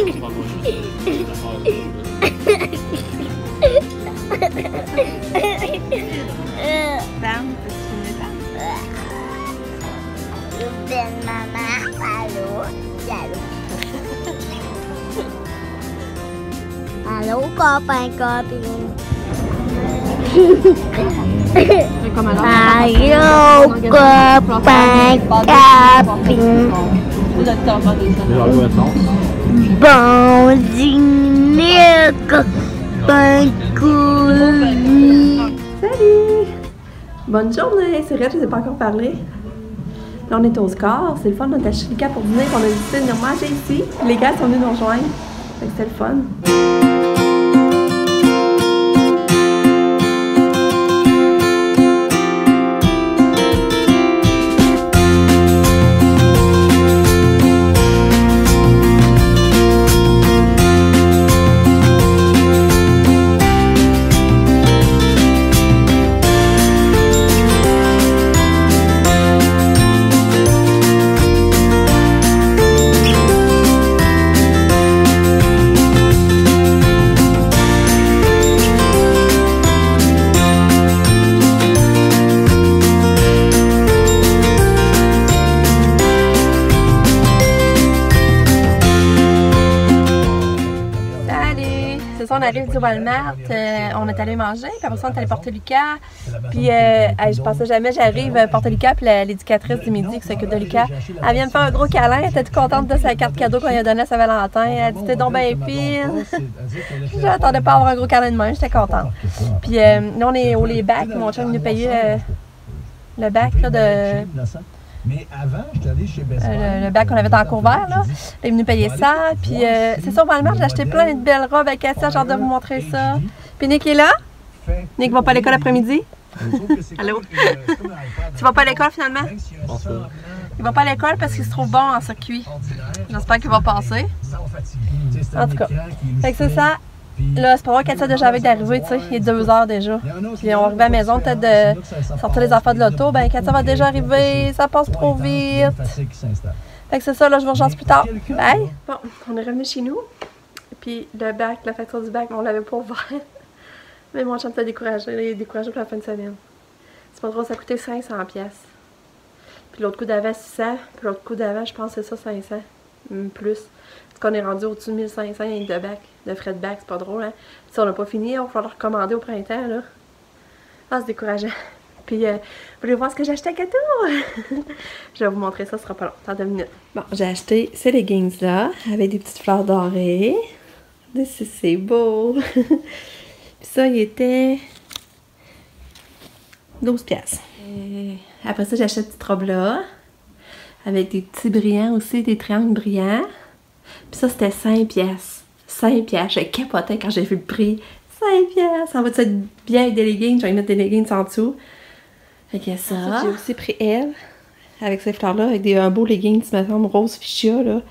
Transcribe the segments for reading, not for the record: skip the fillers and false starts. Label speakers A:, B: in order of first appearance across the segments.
A: Allô, copain, copine. Allô, copain, copine. Bon dîner, copain, copine.
B: Salut! Bonne journée! C'est vrai, je ne t'ai pas encore parlé. Là, on est au score. C'est le fun, on est à Chilica pour dîner. On a décidé de venir manger ici. Les gars sont venus nous rejoindre. Fait que c'était le fun. On arrive du Walmart, on est allé manger, puis après ça on est allé porter Lucas, puis je pensais jamais j'arrive porter Lucas, puis l'éducatrice du midi qui s'occupe de Lucas, elle vient me faire un gros câlin, elle était toute contente de sa carte cadeau qu'on lui a donnée à Saint-Valentin, elle dit t'es donc bien fine, je n'attendais pas à avoir un gros câlin de main, j'étais contente. Puis là on est au les bacs, mon chum nous payait le bac là, de...
C: Mais avant, j'étais allé chez
B: le bac qu'on avait dans le couvert, là. Il est venu payer ça. Puis c'est sur Walmart, j'ai acheté plein de belles robes avec ça. J'ai hâte de vous montrer ça. Puis Nick est là. Nick va pas à l'école l'après-midi. Allô? Tu vas pas à l'école finalement? Il va pas à l'école parce qu'il se trouve bon en circuit. J'espère qu'il va passer. En tout cas, fait que c'est ça. Là, c'est pas vrai qu'elle déjà avec d'arriver, tu sais, il est 2 heures déjà. Puis on va arriver à la maison, peut-être de sortir les affaires de l'auto. Ben, Katia va déjà arriver, ça passe trop vite. Fait que c'est ça, là, je vous rejoins plus tard. Bye! Bon, on est revenu chez nous. Puis le bac, la facture du bac, on l'avait pas ouvert. Mais mon chum t'a découragé, là, il est découragé pour la fin de semaine. C'est pas drôle, ça a coûté 500$. Puis l'autre coup d'avant, 600$. Puis l'autre coup d'avant, je pense que c'est ça, 500$. Plus. Qu'on est rendu au-dessus de 1500 de bac, de frais de bac, c'est pas drôle, hein. Si on n'a pas fini, il va falloir recommander au printemps, là. Ah, c'est décourageant. Puis, vous voulez voir ce que j'ai acheté à Kato? Je vais vous montrer ça, ce sera pas long, dans 2 minutes. Bon, j'ai acheté ces leggings-là, avec des petites fleurs dorées. C'est beau. Puis ça, il était 12$. Et après ça, j'ai acheté cette petite robe-là, avec des petits brillants aussi, des triangles brillants. Puis ça, c'était 5$. 5$. J'ai capoté quand j'ai vu le prix. 5$. Ça va être bien avec des leggings. Je vais mettre des leggings en dessous. Fait que ça. J'ai aussi pris elle. Avec ces fleurs-là. Avec un beau legging, tu me semble, rose fuchsia, là.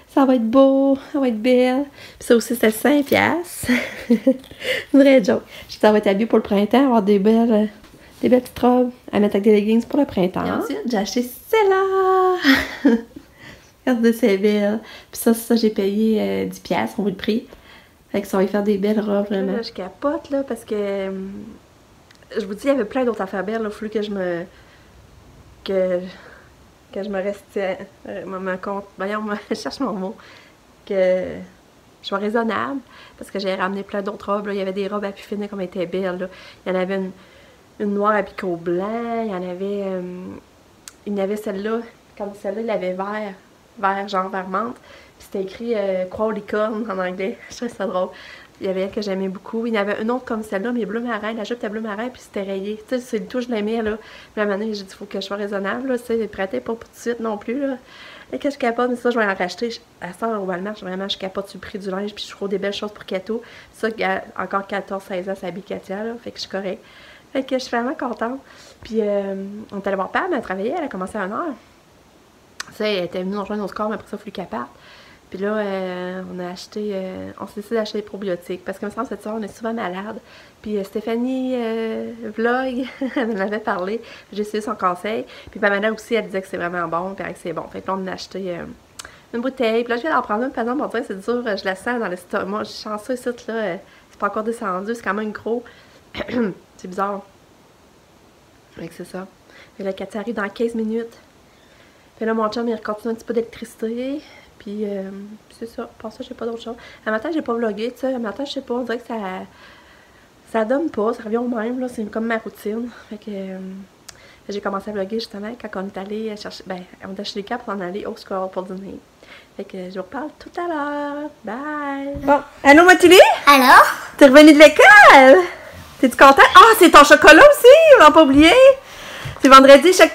B: Ça va être beau. Ça va être belle. Puis ça aussi, c'était 5$. Une vraie joke. Ça va être habillé pour le printemps. Avoir des belles petites robes à mettre avec des leggings pour le printemps. Et ensuite, j'ai acheté celle-là. Regardez, c'est belle. Puis ça, j'ai payé 10$, on voit le prix. Fait que ça va y faire des belles robes, vraiment. Là, je capote, là, parce que... je vous dis, il y avait plein d'autres affaires belles, là. Il faut que je me... que je me reste... voyons, je cherche mon mot. Que je sois raisonnable. Parce que j'ai ramené plein d'autres robes, là. Il y avait des robes à pu finir comme elles étaient belles, là. Il y en avait une noire à picot blanc. Il y en avait... il y avait celle-là. Comme celle-là, il avait vert genre vert menthe. Puis c'était écrit croix aux licornes en anglais. Je trouvais ça drôle. Il y avait elle que j'aimais beaucoup. Il y en avait une autre comme celle-là, mais bleu marin. La jupe était bleu marin, puis c'était rayé. Tu sais, c'est le tout, je l'aimais, là. Puis à un moment donné, j'ai dit, il faut que je sois raisonnable, là. Tu sais, prêtez pas tout de suite non plus, là. Et que je capote, mais ça, je vais en racheter. À ça, au Walmart, vraiment, je capote sur le prix du linge, puis je trouve des belles choses pour Kato. Ça, encore 14-16 ans, ça habille Katia, là. Fait que je suis correcte. Fait que je suis vraiment contente. Puis, on est allé voir Pam, elle travaillait, elle a commencé à 1h. Ça, elle était venue nous rejoindre au score, mais après ça, il fallait qu'elle parte. Puis là, on a acheté, on s'est décidé d'acheter des probiotiques. Parce que, me semble, cette soirée, on est souvent malade. Puis Stéphanie Vlog, elle m'en avait parlé. J'ai essayé son conseil. Puis Pamela aussi, elle disait que c'est vraiment bon, puis que c'est bon. Fait que là, on a acheté une bouteille. Puis là, je viens d'en prendre une, par exemple, on dirait que c'est dur, je la sens dans l'estomac. Je suis chanceuse, ça, là, c'est pas encore descendu, c'est quand même gros. C'est bizarre. Fait que c'est ça. Et là, Katia arrive dans 15 minutes. Puis là, mon chum, il continue un petit peu d'électricité. Puis, c'est ça. Pour ça, j'ai pas d'autre chose. Un matin, j'ai pas vlogué, tu sais. Un matin, je sais pas, on dirait que ça donne pas, ça revient au même, là. C'est comme ma routine. Fait que j'ai commencé à vlogger justement quand on est allé chercher. Ben, on est chez les câbles pour en aller au score pour dîner. Fait que je vous reparle tout à l'heure. Bye! Bon, allô, Mathilde?
A: Alors?
B: T'es revenue de l'école? T'es-tu contente? Ah, c'est ton chocolat aussi! On va pas oublier! C'est vendredi chocolat!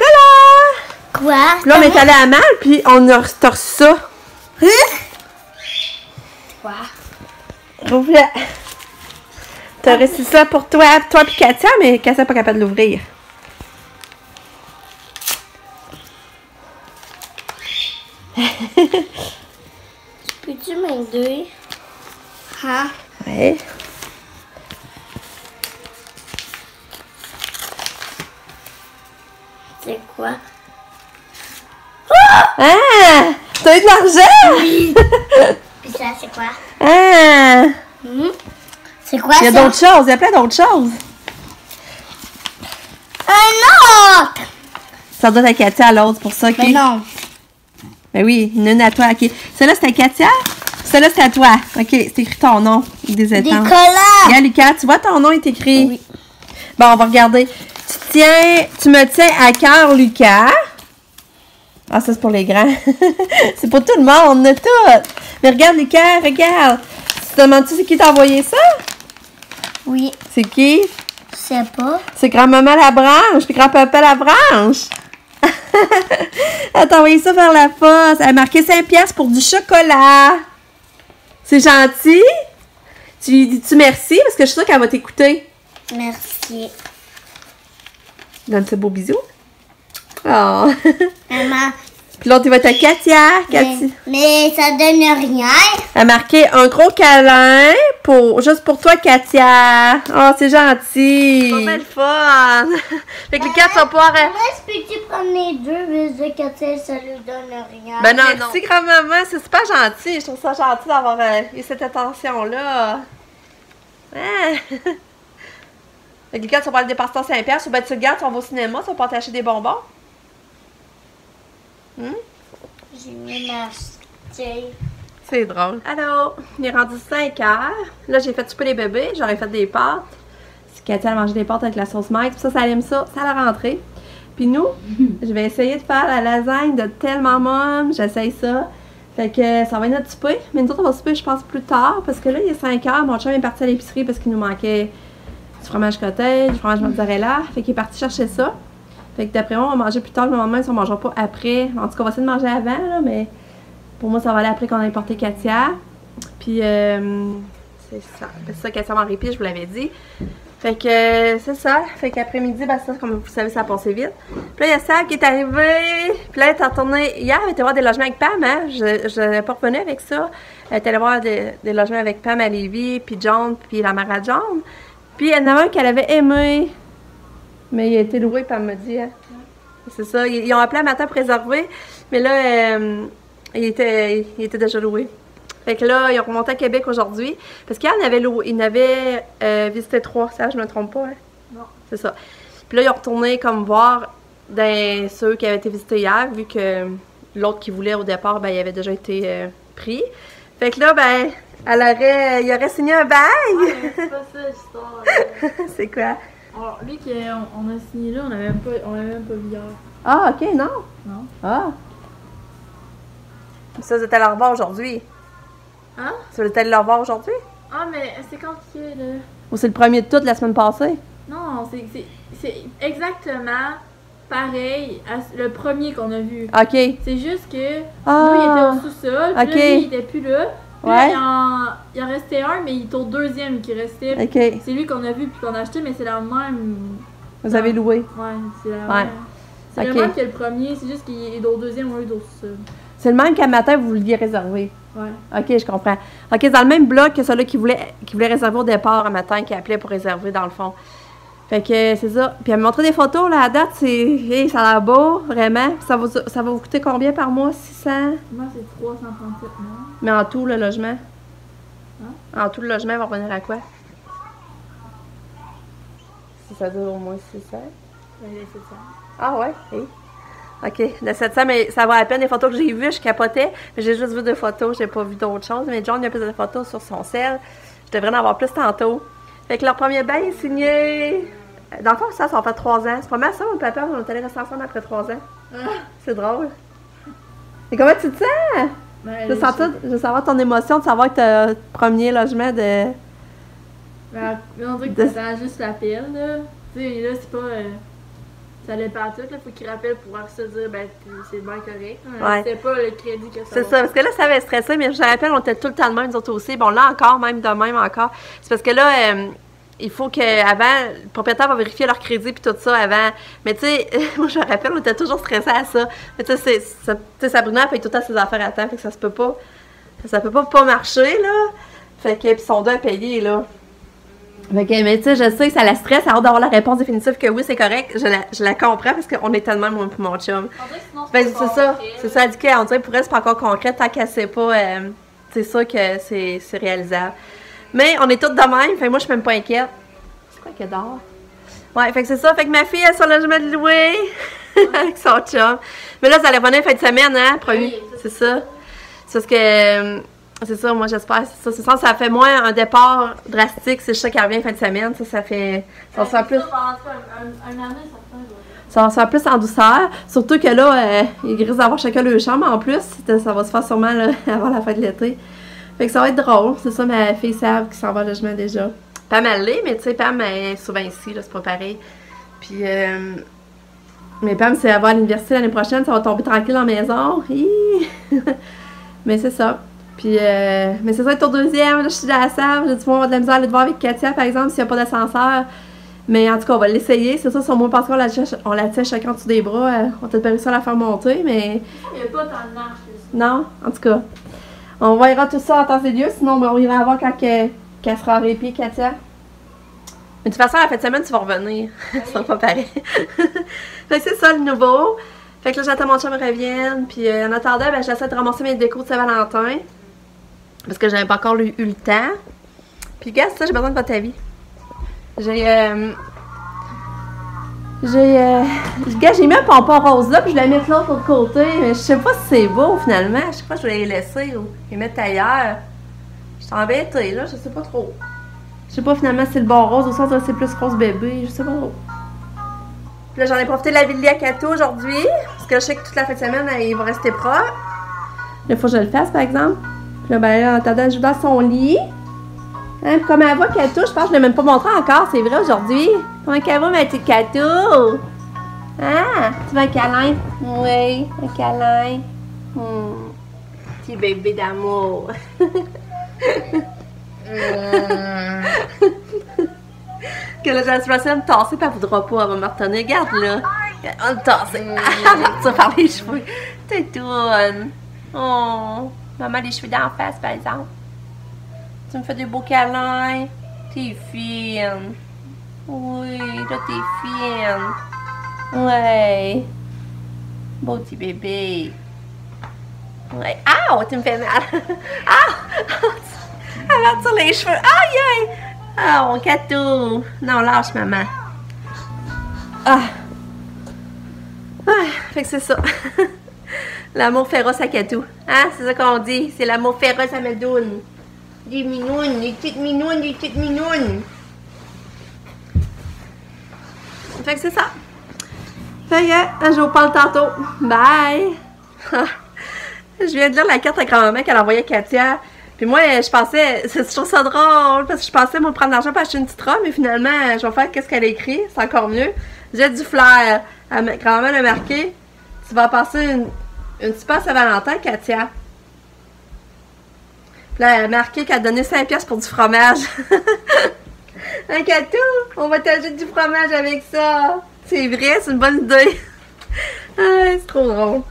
A: Quoi?
B: Puis là, on est allé à Mal, puis on a reçu ça.
A: Hein? Quoi?
B: Rouvre-la. T'as reçu ça pour toi puis Katia, mais Katia n'est pas capable de l'ouvrir.
A: Peux-tu m'aider? Hein?
B: Ouais.
A: C'est quoi?
B: Ah! T'as eu de l'argent?
A: Oui! Puis ça, c'est quoi?
B: Ah!
A: C'est quoi
B: Il y a
A: ça?
B: d'autres choses, il y a plein d'autres choses.
A: Un autre!
B: Ça doit être à Katia à l'autre, pour ça.
A: Mais non.
B: Ben oui, une à toi, ok. Celle-là, c'est à Katia? Celle-là, c'est à toi. Ok, c'est écrit ton nom. Des
A: Des
B: étangs.
A: collants!
B: Regarde, Lucas, tu vois ton nom est écrit?
A: Oui.
B: Bon, on va regarder. Tu me tiens à cœur, Lucas. Ah, ça, c'est pour les grands. C'est pour tout le monde, on a tout. Mais regarde, Lucas, regarde. Tu te demandes-tu c'est qui t'a envoyé ça?
A: Oui.
B: C'est qui?
A: Je sais pas.
B: C'est grand-maman Labranche, puis grand-papa Labranche. Elle t'a envoyé ça vers la poste. Elle a marqué 5 piastres pour du chocolat. C'est gentil. Tu lui dis-tu merci? Parce que je suis sûre qu'elle va t'écouter.
A: Merci.
B: Donne ce beau bisou. Oh.
A: Maman.
B: Puis l'autre, il va être à Katia.
A: Mais ça donne rien.
B: Elle a marqué un gros câlin juste pour toi, Katia. Oh, c'est gentil. C'est belle fun. Fait que les quatre vont pouvoir...
A: Moi, peux-tu prendre les deux, mais de Katia, ça lui donne rien.
B: Ben non, merci grand-maman, c'est super gentil. Je trouve ça gentil d'avoir eu cette attention-là. Hein? Fait que les quatre, tu vas aller dépenser 5 piastres, ou ben tu regardes, tu vas au cinéma, tu vas pas t'acheter des bonbons.
A: J'ai mis ma style.
B: C'est drôle. Allô, il est rendu 5 heures. Là, j'ai fait souper les bébés, j'aurais fait des pâtes. Si Katia a mangé des pâtes avec la sauce maître, ça aime ça, ça a la rentrée. Puis nous, je vais essayer de faire la lasagne de tellement mom, j'essaye ça. Fait que ça va être notre souper. Mais nous autres, on va souper, je pense, plus tard. Parce que là, il est 5 heures. Mon chum est parti à l'épicerie parce qu'il nous manquait du fromage cottage, du fromage mozzarella. Fait qu'il est parti chercher ça. Fait que d'après moi, on va manger plus tard. Le moment, si on ne mangera pas après. En tout cas, on va essayer de manger avant, là. Mais pour moi, ça va aller après qu'on ait porté Katia. Puis, c'est ça. C'est ça, Katia m'a répit, je vous l'avais dit. Fait que c'est ça. Fait qu'après-midi, ben ça, comme vous savez, ça a passé vite. Puis là, il y a Sab qui est arrivé. Puis là, elle est retournée. Hier, elle était voir des logements avec Pam, hein. Je n'avais pas revenu avec ça. Elle est allée voir des logements avec Pam à Lévis, puis John, puis la mère à John. Puis il y en a un qu'elle avait aimé. Mais il a été loué, Pam me dit. Hein. C'est ça. Ils ont appelé un matin pour réserver. Mais là, il était déjà loué. Fait que là, ils ont remonté à Québec aujourd'hui. Parce qu'hier, ils avaient visité 3, ça, je me trompe pas, hein? Non. C'est ça. Puis là, ils ont retourné comme voir ceux qui avaient été visités hier, vu que l'autre qui voulait au départ, ben, il avait déjà été pris. Fait que là, ben, il aurait signé un bail!
D: Ouais, mais c'est pas ça l'histoire.
B: C'est quoi?
D: Alors, lui qu'on a signé là, on l'avait même pas vu hier.
B: Ah, ok, non?
D: Non.
B: Ah! Ça, vous êtes allé le revoir aujourd'hui?
D: Hein?
B: Ça, vous êtes allé le revoir aujourd'hui?
D: Ah, mais c'est quand qui est là?
B: Ou c'est le premier de tout la semaine passée?
D: Non, c'est exactement pareil à le premier qu'on a vu.
B: Ok.
D: C'est juste que
B: Ah.
D: lui, il était au sous-sol, puis
B: Ok.
D: là, lui, il était plus là. Puis
B: Ouais.
D: là, il en restait un, mais il était au deuxième qui restait.
B: Ok.
D: C'est lui qu'on a vu puis qu'on a acheté, mais c'est la même.
B: Vous avez loué?
D: Ouais, c'est la
B: Ouais.
D: même. C'est
B: Ok.
D: le même que le premier, c'est juste qu'il est au deuxième au lieu d'au sous-sol.
B: C'est le même qu'à matin, vous vouliez réserver.
D: Ouais.
B: Ok, je comprends. Ok, c'est dans le même bloc que celui qui voulait réserver au départ un matin, qui appelait pour réserver dans le fond. Fait que c'est ça. Puis elle m'a montré des photos, là, à date, hey, ça a l'air beau, vraiment. Ça va vous coûter combien par mois? 600?
D: Moi, c'est 337 mois.
B: Mais en tout, le logement?
D: Hein?
B: En tout, le logement va revenir à quoi? Si ça dure au moins 600?
D: Les 700.
B: Ah ouais? Hey. OK, de 700, mais ça va à peine. Les photos que j'ai vues, je capotais. Mais j'ai juste vu 2 photos, j'ai pas vu d'autres choses. Mais John, il a plus de photos sur son cell. Je devrais en avoir plus tantôt. Fait que leur premier bail est signé. Dans le fond, ça va faire 3 ans. C'est pas mal ça, mon papa, on est allés rester ensemble après 3 ans. C'est drôle. Et comment tu te sens?
D: Ben,
B: Je veux savoir ton émotion de savoir que t'as le premier logement de.
D: Ben, on dirait que ça juste l'appel, là. Tu sais, là, c'est pas. Ça dépend tout, là. Faut qu'il rappelle pour pouvoir se dire, ben, c'est bien correct.
B: Ouais.
D: C'est pas le crédit que ça
B: C'est ça, parce que là, ça avait stressé, mais je me rappelle, on était tout le temps de même, nous autres aussi. Bon, là encore, même de même encore. C'est parce que là, il faut qu'avant, le propriétaire va vérifier leur crédit puis tout ça avant. Mais tu sais, moi, je me rappelle, on était toujours stressés à ça. Mais tu sais, Sabrina paye tout le temps ses affaires à temps, fait que ça se peut pas. Ça peut pas marcher, là. Fait que, puis son dos à payer, là. Fait que, mais tu sais, je sais que ça la stresse, alors d'avoir la réponse définitive que oui, c'est correct. Je la comprends parce qu'on est tellement moi et mon chum.
D: On dirait que sinon,
B: Ben, c'est ça. C'est ça, elle dit qu'on dirait pour elle, c'est pas encore concret tant qu'elle sait pas. C'est sûr que c'est réalisable. Mais on est toutes de même, fait que moi, je suis même pas inquiète. C'est quoi qu'elle dort? Ouais, fait que c'est ça. Fait que ma fille, elle est sur le logement de louer avec son chum. Mais là, ça allait venir fin de semaine, hein, promis.
D: Oui,
B: c'est ça. C'est parce que. C'est ça, moi j'espère. C'est ça, ça fait moins un départ drastique, c'est ça qui revient fin de semaine. Ça fait. Ça va se faire plus.
D: Un année,
B: Ça va se faire plus en douceur. Surtout que là, ils risquent d'avoir chacun leur chambre en plus. Ça va se faire sûrement là, avant la fin de l'été. Fait que ça va être drôle. C'est ça, ma fille savent qui s'en va au logement déjà. Pam, elle l'est, mais tu sais, Pam est souvent ici, là, c'est pas pareil. Puis, mais Pam, si elle va à l'université l'année prochaine, ça va tomber tranquille en maison. Mais c'est ça. Puis, mais c'est ça, être au deuxième, là, je suis dans la salle. J'ai dit, on va de la misère à aller te voir avec Katia, par exemple, s'il n'y a pas d'ascenseur. Mais en tout cas, on va l'essayer. C'est ça, sur moi, parce qu'on la tient chacun en dessous des bras. On va peut-être pas réussir à la faire monter, mais.
D: Il n'y a pas tant de marche que ça.
B: Non, en tout cas. On verra tout ça en temps et lieu, sinon ben, on ira voir quand qu'elle sera en répit, Katia. Mais de toute façon, à la fin de semaine, tu vas revenir. Ça sera pas pareil. Fait que c'est ça le nouveau. Fait que là, j'attends mon chum revienne. Puis en attendant, ben, j'essaie de ramasser mes décos de Saint-Valentin. Parce que j'avais pas encore eu le temps. Puis gars, c'est ça, j'ai besoin de votre avis. J'ai mis un pompon rose là, puis je l'ai mis de l'autre côté, mais je sais pas si c'est beau finalement. Je sais pas si je vais les laisser ou les mettre ailleurs. Je suis embêtée là, je sais pas trop. Je sais pas finalement si c'est le bon rose ou si c'est plus rose bébé, je sais pas trop. Puis là, j'en ai profité de la ville à Cato aujourd'hui, parce que je sais que toute la fin de semaine, il va rester propre. Là, faut que je le fasse par exemple. Puis là, ben là, en attendant, je vais dans son lit. Hein, puis comme elle va, Cato, je pense que je ne l'ai même pas montré encore, c'est vrai aujourd'hui. Comment qu'elle va, ma petite Cato? Ah, tu veux un câlin? Oui, un câlin. Petit bébé d'amour. Que là, j'ai l'impression de me tasser, puis elle voudra pas, elle va me retenir. Regarde là. On le tasse. Tu vas faire les cheveux. T'es toune. Oh, maman, les cheveux d'en face, par exemple. Tu me fais des beaux câlins. T'es fine. Oui, là, t'es fine. Ouais. Beau petit bébé. Ouais. Ah, tu me fais mal. Ah! Elle sur les cheveux. Aïe, aïe! Ah, mon catou. Non, lâche, maman. Ah! Ah, fait que c'est ça. L'amour féroce à Catou. Hein? C'est ça qu'on dit. C'est l'amour féroce à Madoune. Des minounes, des petites minounes, des petites minounes. Fait que c'est ça. Fait que, je vous parle tantôt. Bye! Je viens de lire la carte à grand-maman qu'elle a envoyée à Katia. Puis moi, je pensais, je trouve ça drôle, parce que je pensais, moi, prendre l'argent pour acheter une petite robe, mais finalement, je vais faire qu'est-ce qu'elle a écrit, c'est encore mieux. J'ai du flair. Grand-maman a marqué, tu vas passer une super Saint-Valentin, Katia. Puis là, elle a marqué qu'elle a donné 5$ pour du fromage. Un Catou, on va t'acheter du fromage avec ça. C'est vrai, c'est une bonne idée. C'est trop drôle.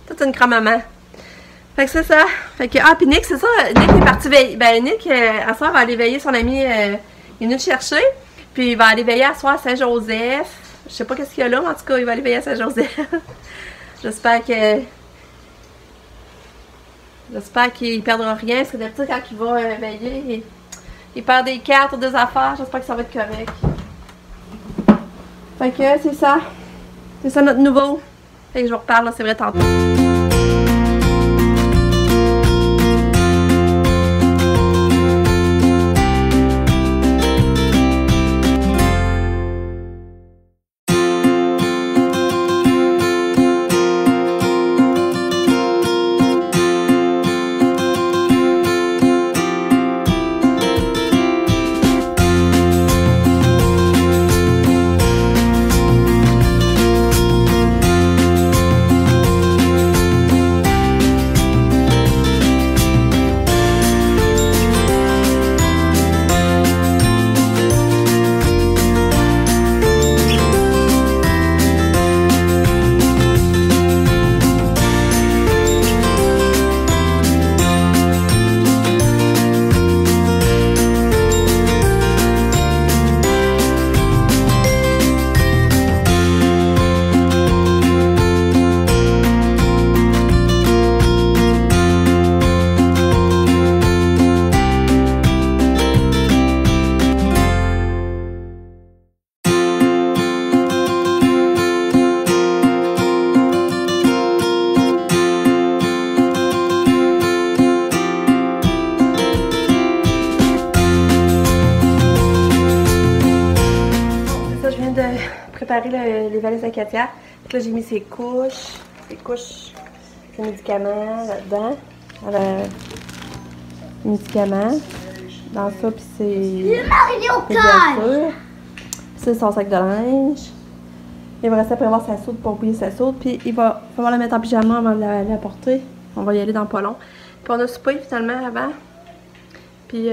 B: Toute une grand-maman. Fait que c'est ça. Fait que, ah, puis Nick, c'est ça. Nick est parti veiller. Ben, Nick, à soir, va aller veiller son ami. Il est venu le chercher. Puis il va aller veiller à soir à Saint-Joseph. Je sais pas qu'est-ce qu'il y a là, mais en tout cas, il va aller veiller à Saint-Joseph. J'espère qu'il perdra rien, parce que d'habitude, quand il va veiller, il perd des cartes ou des affaires. J'espère que ça va être correct. Fait que c'est ça. C'est ça notre nouveau. Fait que je vous reparle, là, c'est vrai, tantôt. Préparer les valises à Katia. Là, j'ai mis ses couches, ses médicaments là-dedans. Les médicaments dans ça, puis c'est
A: Mario Kart!
B: C'est son sac de linge. Il va rester à prévoir sa soude pour oublier sa soude. Puis il va falloir la mettre en pyjama avant de la porter. On va y aller dans pas long. Puis on a soupé finalement avant. Puis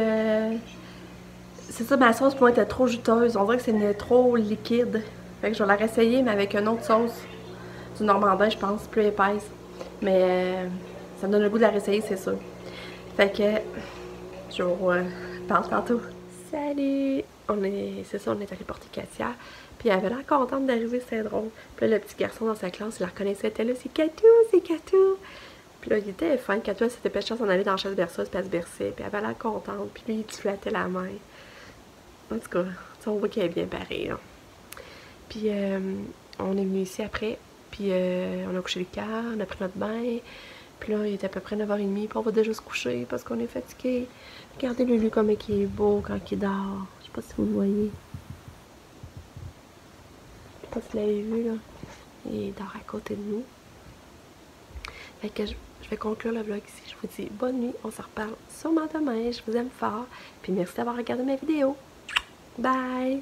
B: c'est ça, ma sauce pour moi était trop juteuse. On dirait que c'est trop liquide. Fait que je vais la réessayer, mais avec une autre sauce. Du Normandin, je pense, plus épaisse. Mais ça me donne le goût de la réessayer, c'est sûr. Fait que je vous parle tantôt. Salut! C'est ça, on est allé porter Katia. Puis elle avait l'air contente d'arriver, c'est drôle. Puis là, le petit garçon dans sa classe, il la reconnaissait, elle était là, c'est Katou, c'est Katou! Puis là, il était fin. Katou, elle s'était pêché à s'en aller dans la chaise berceuse, puis elle se berçait. Puis elle avait l'air contente. Puis lui, il te flattait la main. En tout cas, on voit qu'elle est bien pareille, là. Puis on est venu ici après, puis on a couché le cœur, on a pris notre bain. Puis là, il était à peu près 9h30, puis on va déjà se coucher parce qu'on est fatigué. Regardez Lulu comme il est beau quand il dort. Je sais pas si vous le voyez. Je sais pas si vous l'avez vu, là. Il dort à côté de nous. Fait que je vais conclure le vlog ici. Je vous dis bonne nuit, on se reparle sûrement demain. Je vous aime fort. Puis merci d'avoir regardé ma vidéo. Bye!